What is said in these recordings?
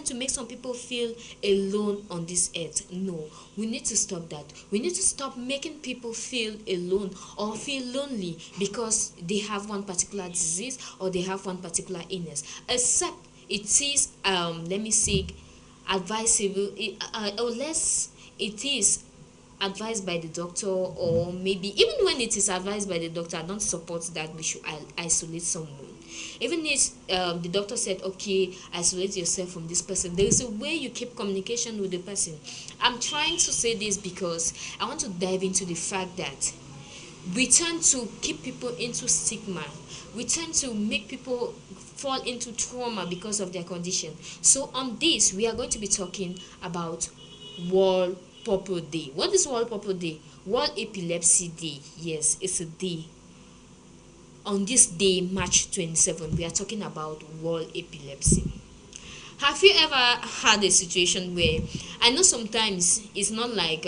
to make some people feel alone on this earth. No, we need to stop that. We need to stop making people feel alone or feel lonely because they have one particular disease or they have one particular illness, except it is let me say advisable, unless it is advised by the doctor, or maybe even when it is advised by the doctor, I don't support that we should isolate someone. Even if the doctor said, okay, isolate yourself from this person, there is a way you keep communication with the person. I'm trying to say this because I want to dive into the fact that we tend to keep people into stigma. We tend to make people fall into trauma because of their condition. So on this, we are going to be talking about World Purple Day. What is World Purple Day? World Epilepsy Day. Yes, it's a day. On this day, March 27, we are talking about World Epilepsy. Have you ever had a situation where, I know sometimes it's not like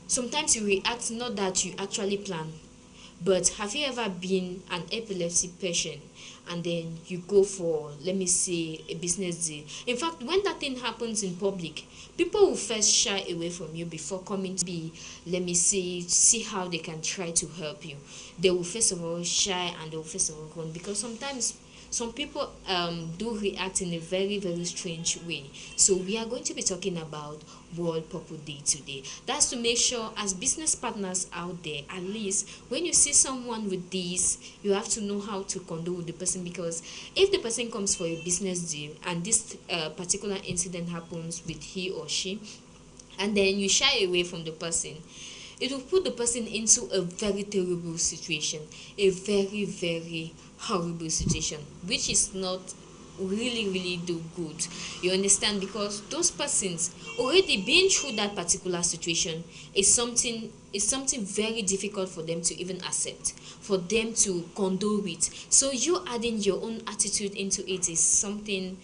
sometimes you react not that you actually plan, but have you ever been an epilepsy patient and then you go for, let me say, a business deal? In fact, when that thing happens in public, people will first shy away from you before coming to be, let me say, see how they can try to help you. They will first of all shy and they will first of all run, because sometimes some people do react in a very very strange way. So we are going to be talking about World Purple Day today. That's to make sure, as business partners out there, at least when you see someone with this, you have to know how to condole with the person, because if the person comes for a business deal and this particular incident happens with he or she, and then you shy away from the person, it will put the person into a very terrible situation, a very very horrible situation, which is not really really do good. You understand? Because those persons already been through that particular situation is something very difficult for them to even accept, for them to condole with. So you adding your own attitude into it is something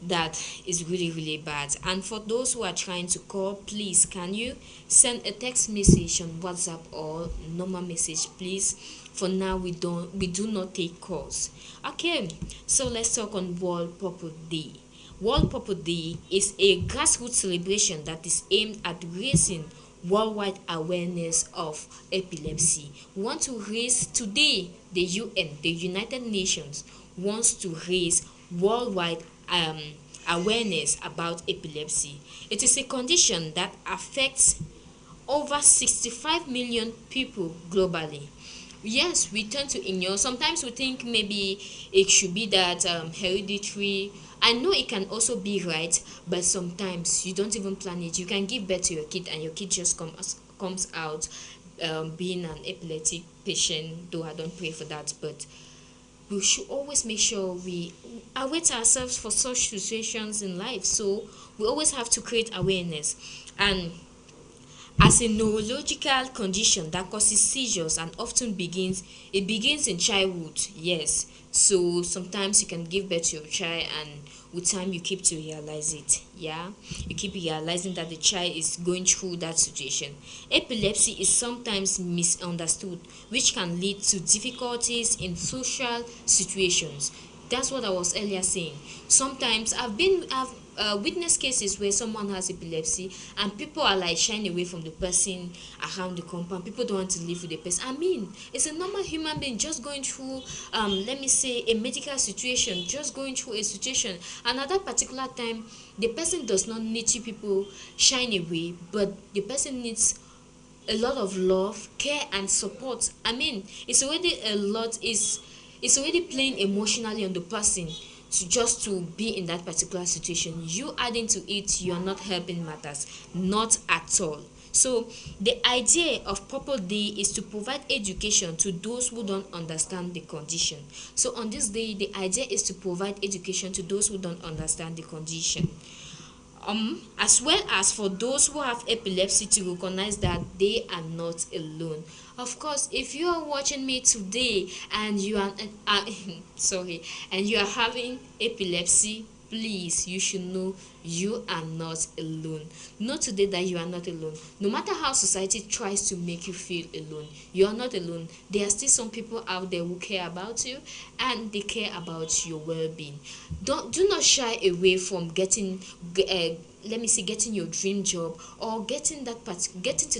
that is really really bad. And for those who are trying to call, please, can you send a text message on WhatsApp or normal message, please? For now, we do not take calls. Okay, so let's talk on World Purple Day. World Purple Day is a grassroots celebration that is aimed at raising worldwide awareness of epilepsy. We want to raise today, the UN, the United Nations, wants to raise worldwide awareness about epilepsy. It is a condition that affects over 65 million people globally. Yes, we tend to ignore. Sometimes we think maybe it should be that hereditary. I know it can also be right, but sometimes you don't even plan it. You can give birth to your kid and your kid just comes out being an epileptic patient, though I don't pray for that. But we should always make sure we await ourselves for such situations in life. So we always have to create awareness. And as a neurological condition that causes seizures and often begins in childhood. Yes, so sometimes you can give birth to your child, and with time you keep to realize it. Yeah, you keep realizing that the child is going through that situation. Epilepsy is sometimes misunderstood, which can lead to difficulties in social situations. That's what I was earlier saying. Sometimes I've witnessed cases where someone has epilepsy and people are like shying away from the person around the compound. People don't want to live with the person. I mean, it's a normal human being just going through let me say a medical situation, just going through a situation, and at that particular time the person does not need you people shying away, but the person needs a lot of love, care and support. I mean, it's already a lot, it's already playing emotionally on the person to just to be in that particular situation. You adding to it, you are not helping matters, not at all. So the idea of Purple Day is to provide education to those who don't understand the condition. So on this day, the idea is to provide education to those who don't understand the condition, as well as for those who have epilepsy to recognize that they are not alone. Of course, if you are watching me today and you are sorry, and you are having epilepsy, please, you should know you are not alone. Know today that you are not alone. No matter how society tries to make you feel alone, you are not alone. There are still some people out there who care about you, and they care about your well-being. Do not shy away from let me see, getting your dream job, or getting to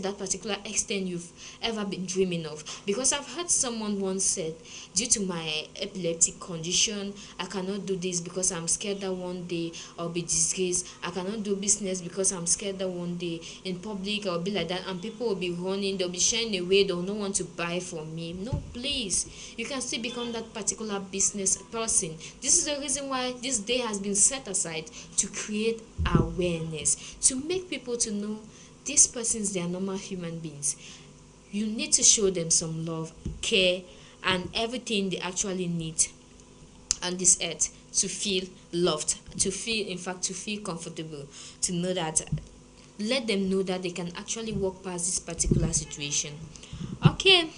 that particular extent you've ever been dreaming of. Because I've heard someone once said, due to my epileptic condition, I cannot do this because I'm scared that one day I'll be disgraced. I cannot do business because I'm scared that one day in public I'll be like that, and people will be running, they'll be shying away, they'll not want to buy from me. No, please, you can still become that particular business person. This is the reason why this day has been set aside, to create awareness, to make people to know these persons, they are normal human beings. You need to show them some love, care, and everything they actually need on this earth to feel loved, to feel, in fact, to feel comfortable, to know that, let them know that they can actually walk past this particular situation. Okay,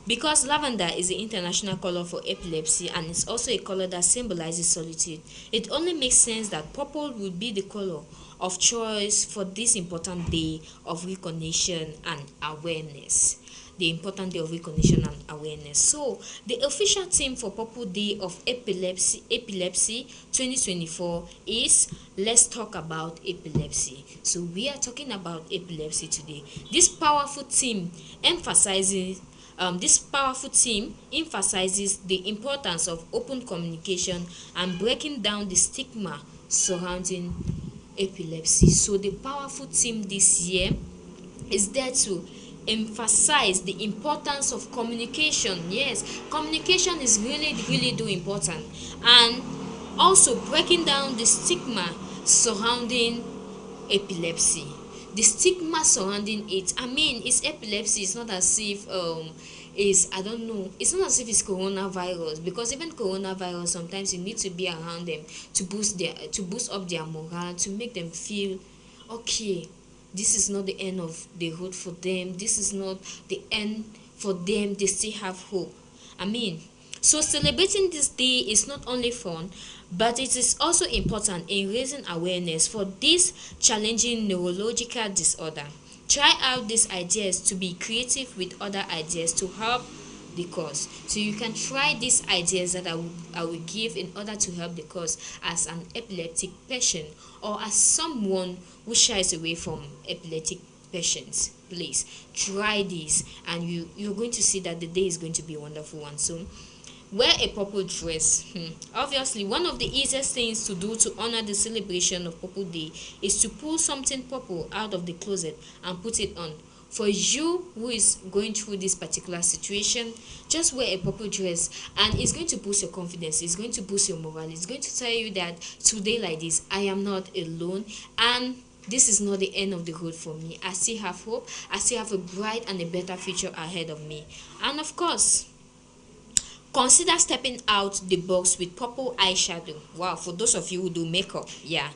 because lavender is the international color for epilepsy, and it's also a color that symbolizes solitude, it only makes sense that purple would be the color of choice for this important day of recognition and awareness. The important day of recognition and awareness. So, the official theme for Purple Day of Epilepsy 2024 is Let's Talk About Epilepsy. So, we are talking about epilepsy today. This powerful theme emphasizes the importance of open communication and breaking down the stigma surrounding epilepsy. So the powerful theme this year is there to emphasize the importance of communication. Yes, communication is really do important, and also breaking down the stigma surrounding epilepsy. The stigma surrounding it, I mean, it's epilepsy. It's not as if is, I don't know, it's not as if it's coronavirus, because even coronavirus, sometimes you need to be around them to boost up their morale, to make them feel okay. This is not the end of the road for them, this is not the end for them, they still have hope. I mean, so celebrating this day is not only fun, but it is also important in raising awareness for this challenging neurological disorder. Try out these ideas to be creative with other ideas to help the cause. So you can try these ideas that I will give in order to help the cause as an epileptic patient, or as someone who shies away from epileptic patients. Please try this, and you're going to see that the day is going to be a wonderful one. So wear a purple dress. Obviously, one of the easiest things to do to honor the celebration of Purple Day is to pull something purple out of the closet and put it on. For you who is going through this particular situation, just wear a purple dress, and it's going to boost your confidence, it's going to boost your morale, it's going to tell you that today like this, I am not alone, and this is not the end of the road for me. I still have hope, I still have a bright and a better future ahead of me. And of course, consider stepping out the box with purple eyeshadow. Wow, for those of you who do makeup, yeah.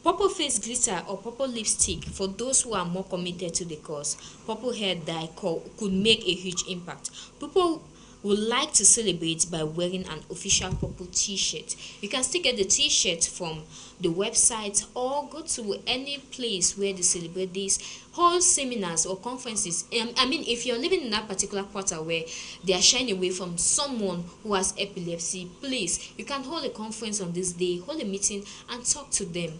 Purple face glitter or purple lipstick for those who are more committed to the cause. Purple hair dye could make a huge impact. People would like to celebrate by wearing an official purple t-shirt. You can still get the t-shirt from the website, or go to any place where they celebrate these whole seminars or conferences. I mean, if you're living in that particular quarter where they are shying away from someone who has epilepsy, please, you can hold a conference on this day, hold a meeting, and talk to them.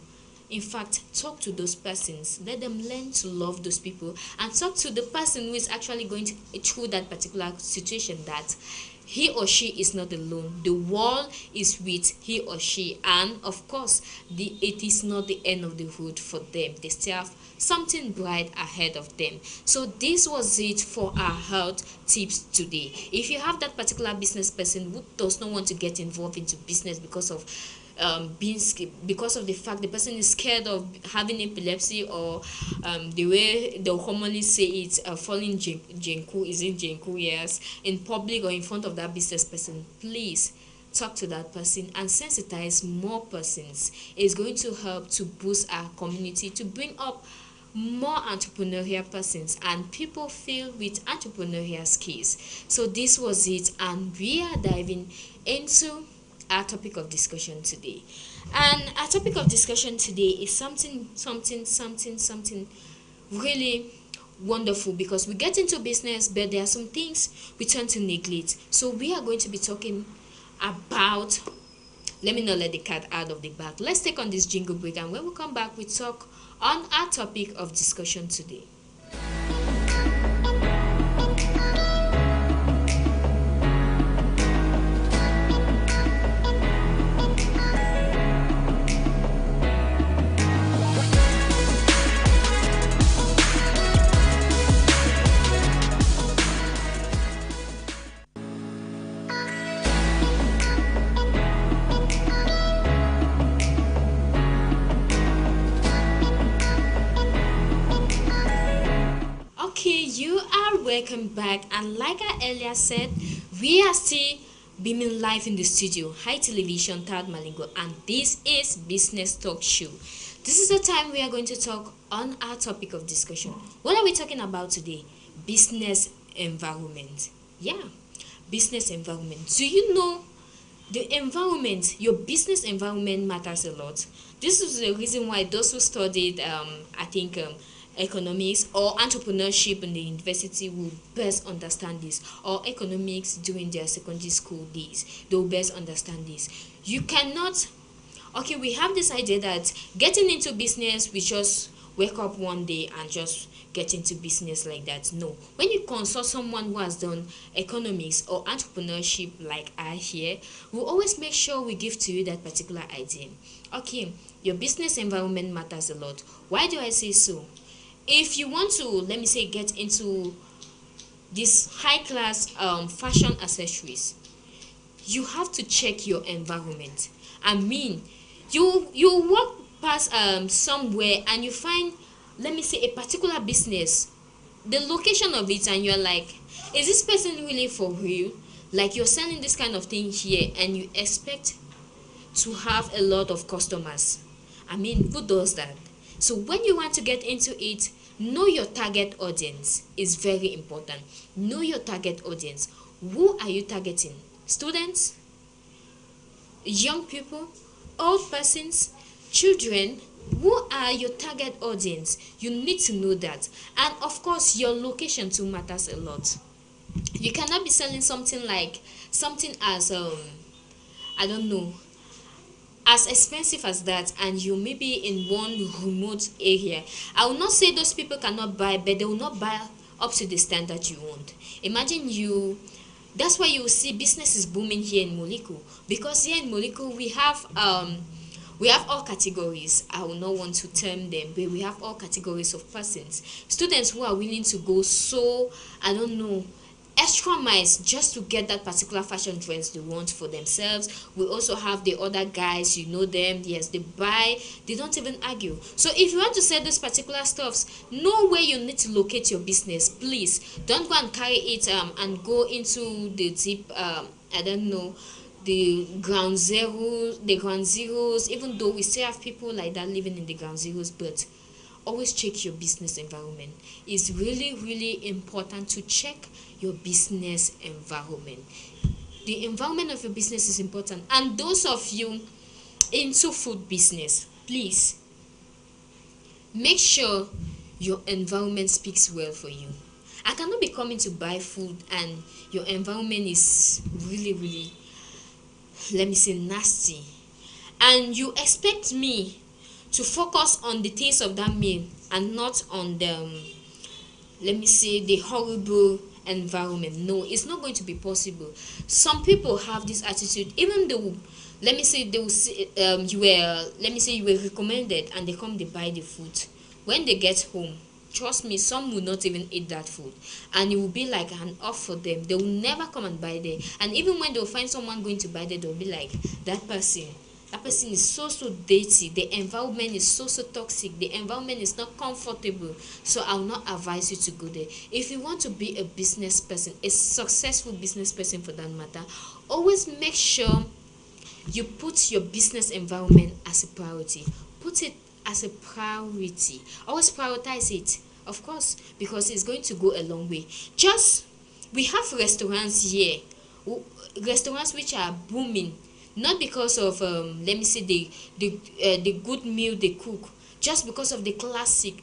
In fact, talk to those persons, let them learn to love those people, and talk to the person who is actually going through that particular situation, that he or she is not alone, the world is with he or she, and of course it is not the end of the road for them, they still have something bright ahead of them. So this was it for our health tips today. If you have that particular business person who does not want to get involved into business because of because of the fact the person is scared of having epilepsy, or the way they'll commonly say it, falling jenku, is in jenku, yes, in public or in front of that business person, please talk to that person and sensitize more persons. It's going to help to boost our community, to bring up more entrepreneurial persons and people filled with entrepreneurial skills. So this was it, and we are diving into our topic of discussion today. And our topic of discussion today is something really wonderful, because we get into business, but there are some things we tend to neglect. So we are going to be talking about, let me not let the cat out of the bag. Let's take on this jingle break, and when we come back, we talk on our topic of discussion today. Okay, you are welcome back, and like I earlier said, we are still beaming live in the studio. Hi Television, Third Malingo, and this is Business Talk Show. This is the time we are going to talk on our topic of discussion. What are we talking about today? Business environment. Yeah, business environment. Do you know the environment, your business environment matters a lot? This is the reason why those who studied I think economics or entrepreneurship in the university will best understand this, or economics during their secondary school days, they will best understand this. You cannot, okay, we have this idea that getting into business, we just wake up one day and just get into business like that. No, when you consult someone who has done economics or entrepreneurship like I here, we always make sure we give to you that particular idea. Okay, your business environment matters a lot. Why do I say so? If you want to, let me say, get into this high class fashion accessories, you have to check your environment. I mean, you walk past somewhere and you find, let me say, a particular business, the location of it, and you're like, is this person really for real? Like, you're selling this kind of thing here and you expect to have a lot of customers. I mean, who does that? So when you want to get into it, know your target audience is very important. Know your target audience. Who are you targeting? Students, young people, old persons, children? Who are your target audience? You need to know that. And of course, your location too matters a lot. You cannot be selling something like, something as I don't know, as expensive as that, and you may be in one remote area. I will not say those people cannot buy, but they will not buy up to the standard you want. Imagine you, that's why you see business is booming here in Moliko, because here in Moliko we have all categories. I will not want to term them, but we have all categories of persons. Students who are willing to go, so I don't know, extra miles just to get that particular fashion trends they want for themselves. We also have the other guys, you know them, yes, they buy, they don't even argue. So if you want to sell those particular stuffs, know where you need to locate your business. Please don't go and carry it and go into the deep I don't know, the ground zeros, even though we still have people like that living in the ground zeros, but always check your business environment. It's really important to check your business environment. The environment of your business is important. And those of you into food business, please make sure your environment speaks well for you. I cannot be coming to buy food and your environment is really, let me say, nasty, and you expect me to focus on the taste of that meal and not on the let me say, the horrible environment. No, it's not going to be possible. Some people have this attitude, even though, let me say, they will say, you were, let me say, you were recommended and they come, they buy the food. When they get home, trust me, some will not even eat that food, and it will be like an off for them. They will never come and buy there. And even when they'll find someone going to buy there, they'll be like, that person is so dirty, the environment is so toxic, the environment is not comfortable, so I will not advise you to go there. If you want to be a business person, a successful business person for that matter, always make sure you put your business environment as a priority. Put it as a priority. Always prioritize it, of course, because it's going to go a long way. Just, we have restaurants here, restaurants which are booming. not because of let me say the good meal they cook, just because of the classic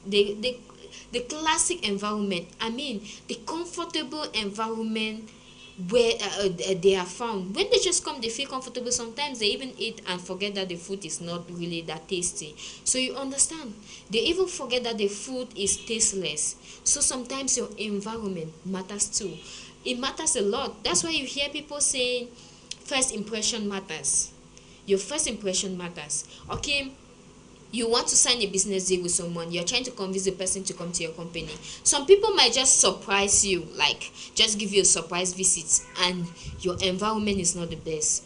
environment. I mean, the comfortable environment where they are found. When they just come, they feel comfortable. Sometimes they even eat and forget that the food is not really that tasty. So you understand, they even forget that the food is tasteless. So sometimes your environment matters too. It matters a lot. That's why you hear people saying first impression matters. Your first impression matters. Okay, you want to sign a business deal with someone, you're trying to convince the person to come to your company. Some people might just surprise you, like just give you a surprise visit, and your environment is not the best.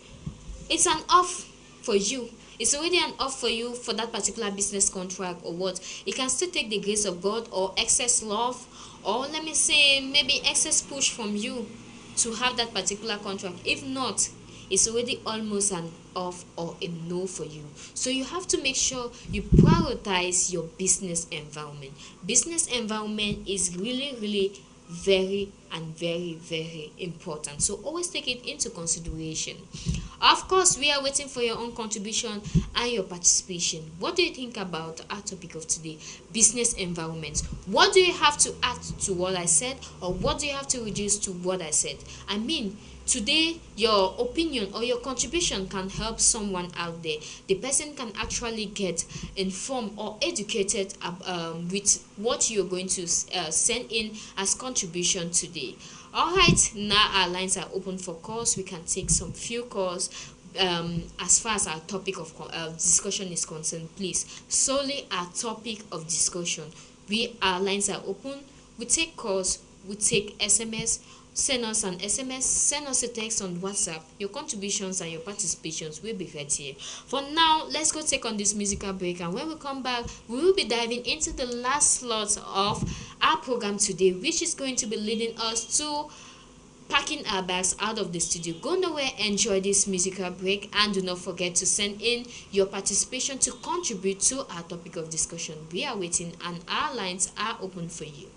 It's an off for you. It's already an off for you for that particular business contract or what. It can still take the grace of God or excess love, or let me say maybe excess push from you to have that particular contract. If not, it's already almost an off or a no for you. So you have to make sure you prioritize your business environment. Business environment is really very and very important, so always take it into consideration. Of course, we are waiting for your own contribution and your participation. What do you think about our topic of today, business environment? What do you have to add to what I said, or what do you have to reduce to what I said? I mean, today your opinion or your contribution can help someone out there. The person can actually get informed or educated with what you're going to send in as contribution today. All right, now our lines are open for calls. We can take some few calls. As far as our topic of discussion is concerned, please, solely our topic of discussion, our lines are open. We take calls, we take SMS. Send us an SMS, send us a text on WhatsApp. Your contributions and your participations will be read here. For now, let's go take on this musical break, and when we come back, we will be diving into the last slot of our program today, which is going to be leading us to packing our bags out of the studio. Go nowhere, enjoy this musical break, and do not forget to send in your participation to contribute to our topic of discussion. We are waiting, and our lines are open for you.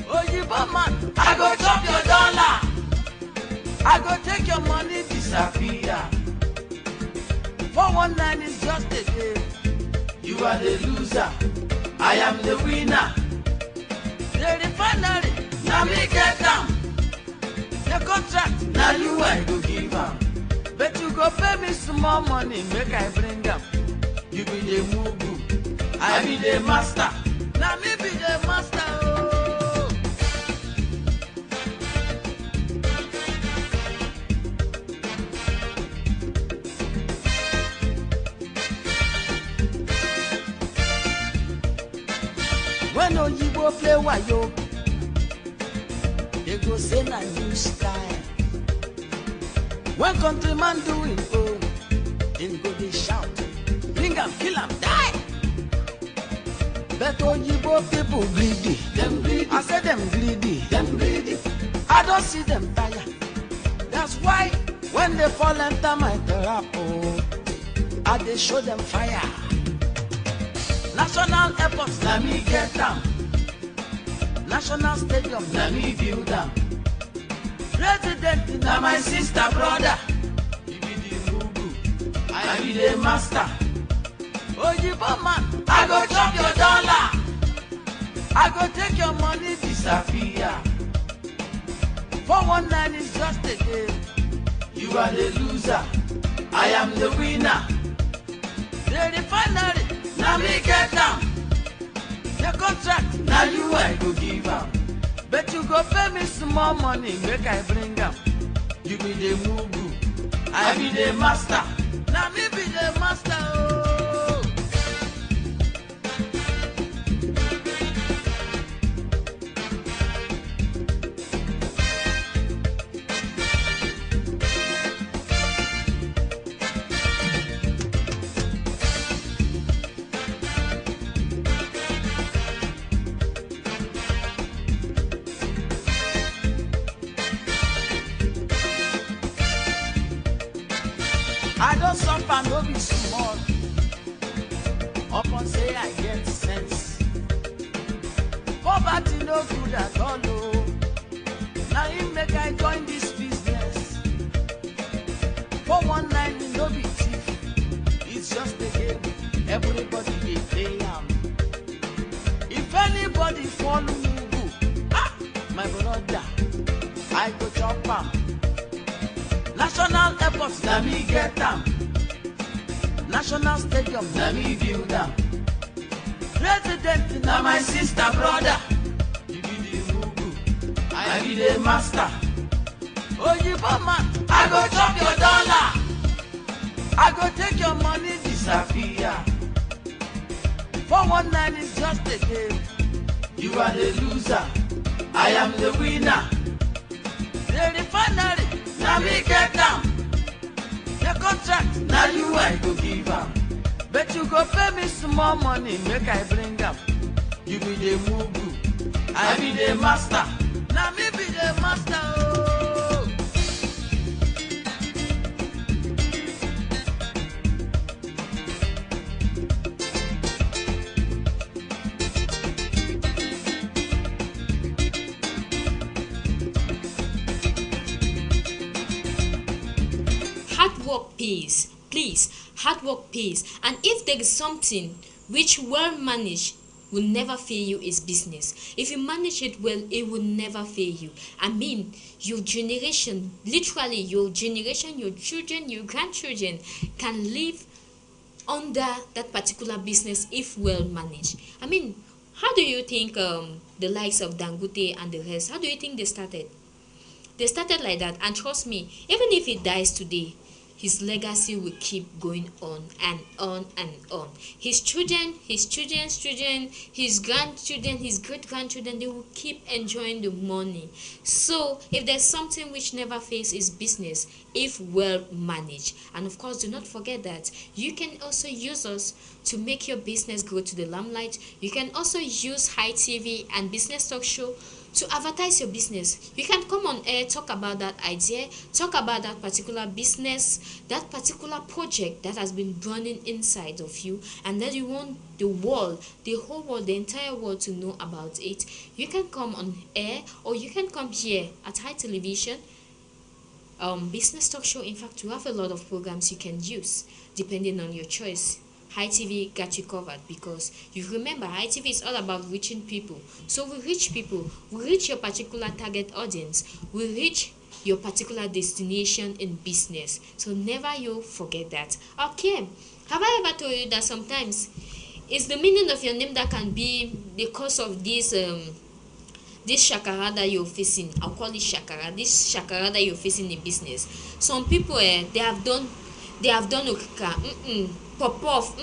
Oyibo man, I go chop your dollar. I go take your money disappear. 419 is just a game. You are the loser, I am the winner. The refinery, now me get them. The contract, now you I go give them. But you go pay me some more money, make I bring them. You be the mugu, I be the master. Now me be the master. When Oyibo play wayo, they go say na new style. When countryman do it own, they go they shout, bring am, kill am, die. But Oyibo people greedy, them greedy. I say them greedy, them greedy. I don't see them tire. That's why when they fall enter my trap, I they show them fire. National airports, let me get them. National stadium, let me build them. President, now my sister, brother. You be the mugu, I be the master. Oyibo man, I go chop your dollar. I go take your money disappear. 419 is just a game. You are the loser, I am the winner. The refinery, now me get them. The contract, now you I go give them. But you go pay me some more money, make I bring them. You be the mugu, I be the master. Now me be the master. I don't suffer, no be small. Upon say I get sense. Poverty no good at all, oh. Now him make I join this business. 419 no be thief, it's just a game. Everybody dey play am. If anybody fall mugu, my brother, I go chop am. National airport na me get am. National stadium na me build am. President na my sister brother. You be the mugu, I be the master. Oyibo man, I go chop your dollar. I go take your money disappear. 419 is just a game. You are the loser, I am the winner. The refinery, now me get down. The contract, now you I go give am. But you go pay me some more money, make I bring am. You be the mugu, I be the master. Now me be the master, oh. Hard work pays, please. Hard work pays, and if there is something which well managed will never fail you is business. If you manage it well, it will never fail you. I mean, your generation, literally your generation, your children, your grandchildren can live under that particular business if well managed. I mean, how do you think the likes of Dangote and the rest, how do you think they started? They started like that, and trust me, even if it dies today, his legacy will keep going on and on and on. His children, his children's children, his grandchildren, his great grandchildren, they will keep enjoying the money. So if there's something which never fails, is business if well managed. And of course, do not forget that you can also use us to make your business go to the limelight. You can also use High TV and Business Talk Show to advertise your business. You can come on air, talk about that idea, talk about that particular business, that particular project that has been burning inside of you, and that you want the world, the whole world, the entire world to know about it. You can come on air, or you can come here at High Television, Business Talk Show. In fact, we have a lot of programs you can use depending on your choice. High TV got you covered, because you remember High TV is all about reaching people. So we reach people, we reach your particular target audience, we reach your particular destination in business. So never you forget that. Okay, have I ever told you that sometimes it's the meaning of your name that can be the cause of this shakara that you're facing? I'll call it shakara. This shakara that you're facing in business. Some people they have done okika, pop off,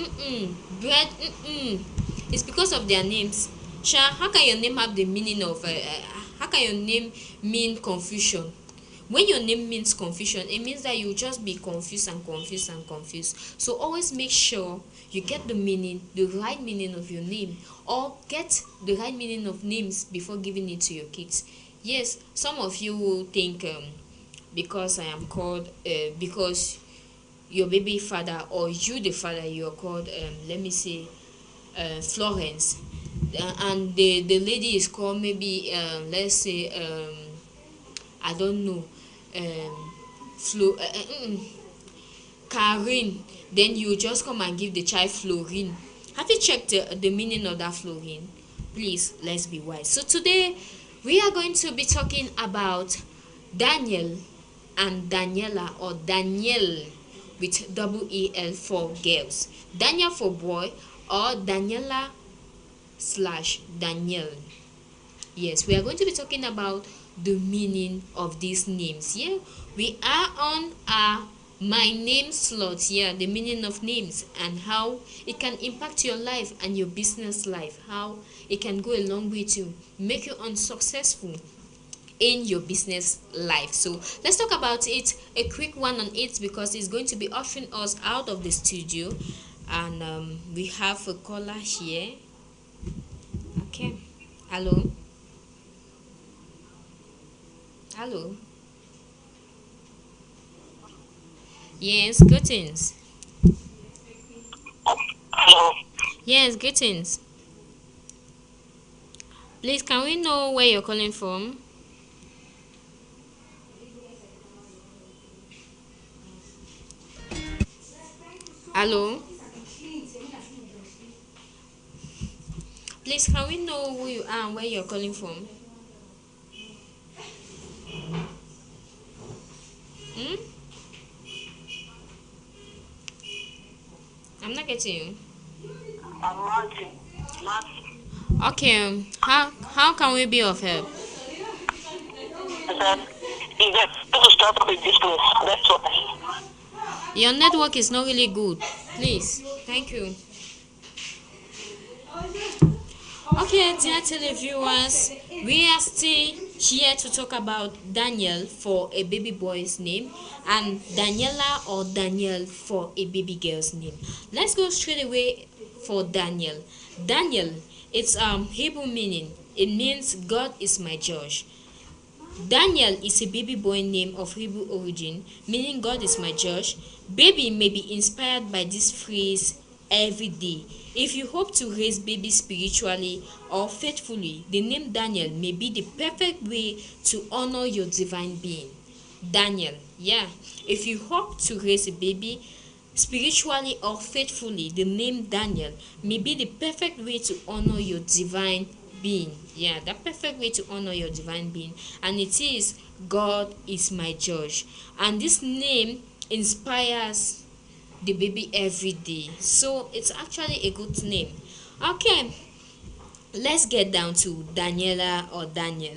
bread, it's because of their names. How can your name have the meaning of how can your name mean confusion? When your name means confusion, it means that you just be confused and confused and confused. So always make sure you get the meaning, the right meaning of your name, or get the right meaning of names before giving it to your kids. Yes, some of you will think because I am called because your baby father, or you the father, you are called let me say Florence, and the lady is called maybe let's say I don't know, Karen. Then you just come and give the child Florine. Have you checked the meaning of that Florine? Please, let's be wise. So today we are going to be talking about Daniel and Daniela, or Danielle with double EL for girls, Daniel for boy, or Daniela / Daniel. Yes, we are going to be talking about the meaning of these names. Yeah, we are on our my name slot here, the meaning of names and how it can impact your life and your business life, how it can go a long way to make you unsuccessful in your business life. So let's talk about it, a quick one on it, because it's going to be ushering us out of the studio. And we have a caller here. Okay, hello. Yes, greetings. Hello. Yes, greetings. Please, can we know where you're calling from? Hello. Please, can we know who you are and where you're calling from? Hmm? I'm not getting you. I'm Martin. Martin. Okay. How can we be of help? I said, if they're going to start up a business, that's why. Your network is not really good. Please. Thank you. Okay, dear televiewers, we are still here to talk about Daniel for a baby boy's name and Daniela or Daniel for a baby girl's name. Let's go straight away for Daniel. Daniel, it's Hebrew meaning. It means God is my judge. Daniel is a baby boy name of Hebrew origin, meaning God is my judge. Baby may be inspired by this phrase every day. If you hope to raise babies spiritually or faithfully, the name Daniel may be the perfect way to honor your divine being. Daniel, yeah. If you hope to raise a baby spiritually or faithfully, the name Daniel may be the perfect way to honor your divine being. Yeah, the perfect way to honor your divine being. And it is God is my judge. And this name inspires the baby every day. So it's actually a good name. Okay, let's get down to Daniela or Daniel.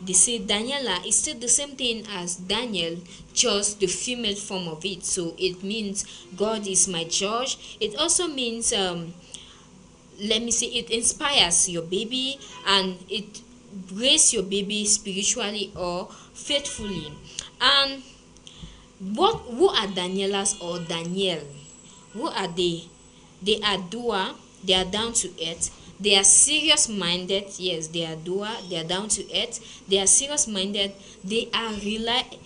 They say Daniela is still the same thing as Daniel, just the female form of it. So it means God is my judge. It also means let me say it inspires your baby and it raise your baby spiritually or faithfully. And what who are Danielas or Daniel? Who are they? They are doer, they are down to earth, they are serious minded. Yes, they are doer, they are down to earth, they are serious minded, they are reliable,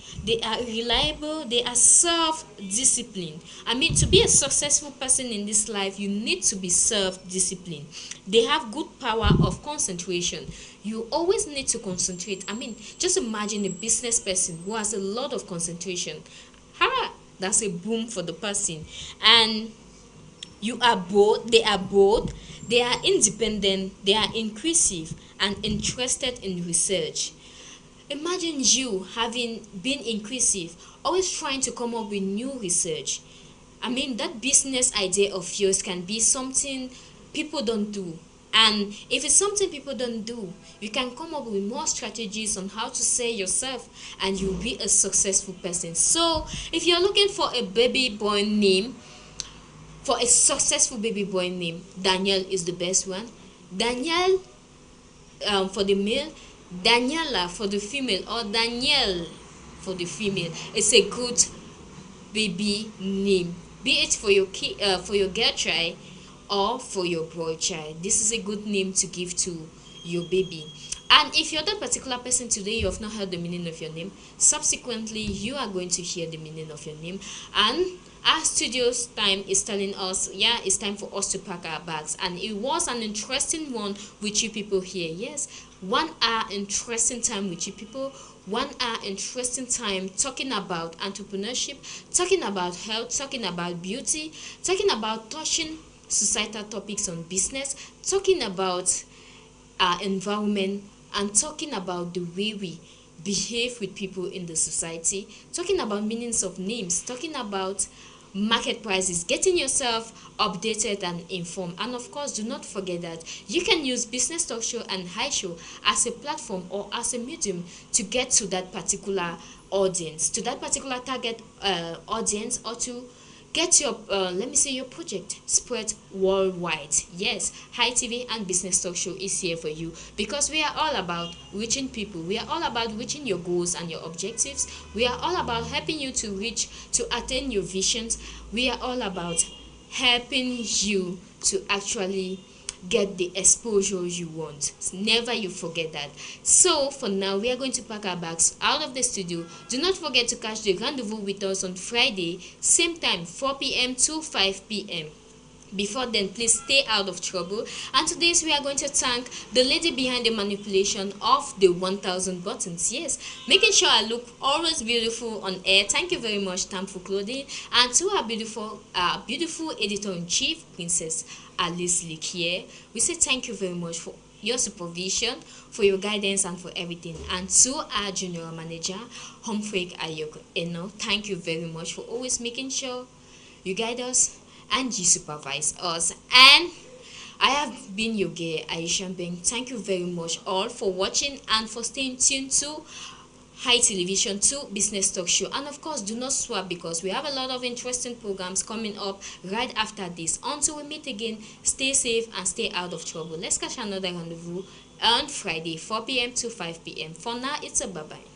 they are self disciplined. I mean, to be a successful person in this life, you need to be self disciplined. They have good power of concentration. You always need to concentrate. I mean, just imagine a business person who has a lot of concentration. That's a boom for the person. And they are both, they are independent, they are inclusive and interested in research. Imagine you having been inclusive, always trying to come up with new research. I mean, that business idea of yours can be something people don't do. And if it's something people don't do, you can come up with more strategies on how to sell yourself and you'll be a successful person. So, if you're looking for a baby boy name, for a successful baby boy name, Daniel is the best one. Daniel for the male, Daniela for the female, or Danielle for the female. It's a good baby name, be it for your for your girl child or for your boy child. This is a good name to give to your baby. And if you're that particular person today, you have not heard the meaning of your name, subsequently you are going to hear the meaning of your name. And our studio's time is telling us, yeah, it's time for us to pack our bags. And it was an interesting one with you people here. Yes, 1 hour interesting time with you people. 1 hour interesting time talking about entrepreneurship, talking about health, talking about beauty, talking about touching societal topics on business, talking about our environment, and talking about the way we behave with people in the society, talking about meanings of names, talking about market prices, getting yourself updated and informed. And of course, do not forget that you can use Business Talk Show and High Show as a platform or as a medium to get to that particular audience, to that particular target audience, or to get your let me say your project spread worldwide. Yes, High TV and Business Talk Show is here for you because we are all about reaching people. We are all about reaching your goals and your objectives. We are all about helping you to attain your visions. We are all about helping you to actually get the exposure you want. Never you forget that. So for now, we are going to pack our bags out of the studio. Do not forget to catch the rendezvous with us on Friday, same time, 4 p.m. to 5 p.m. Before then, please stay out of trouble. And today we are going to thank the lady behind the manipulation of the 1000 buttons. Yes, making sure I look always beautiful on air. Thank you very much, Tamfu Clothing. And to our beautiful editor-in-chief, Princess Alice Likier, we say thank you very much for your supervision, for your guidance, and for everything. And to our general manager, Humphrey Ayoko Eno, thank you very much for always making sure you guide us and you supervise us. And I have been your girl, Aisha Beng. Thank you very much all for watching and for staying tuned to High Television 2 Business Talk Show. And of course, do not swap, because we have a lot of interesting programs coming up right after this. Until we meet again, stay safe and stay out of trouble. Let's catch another rendezvous on Friday, 4 p.m. to 5 p.m. For now, it's a bye-bye.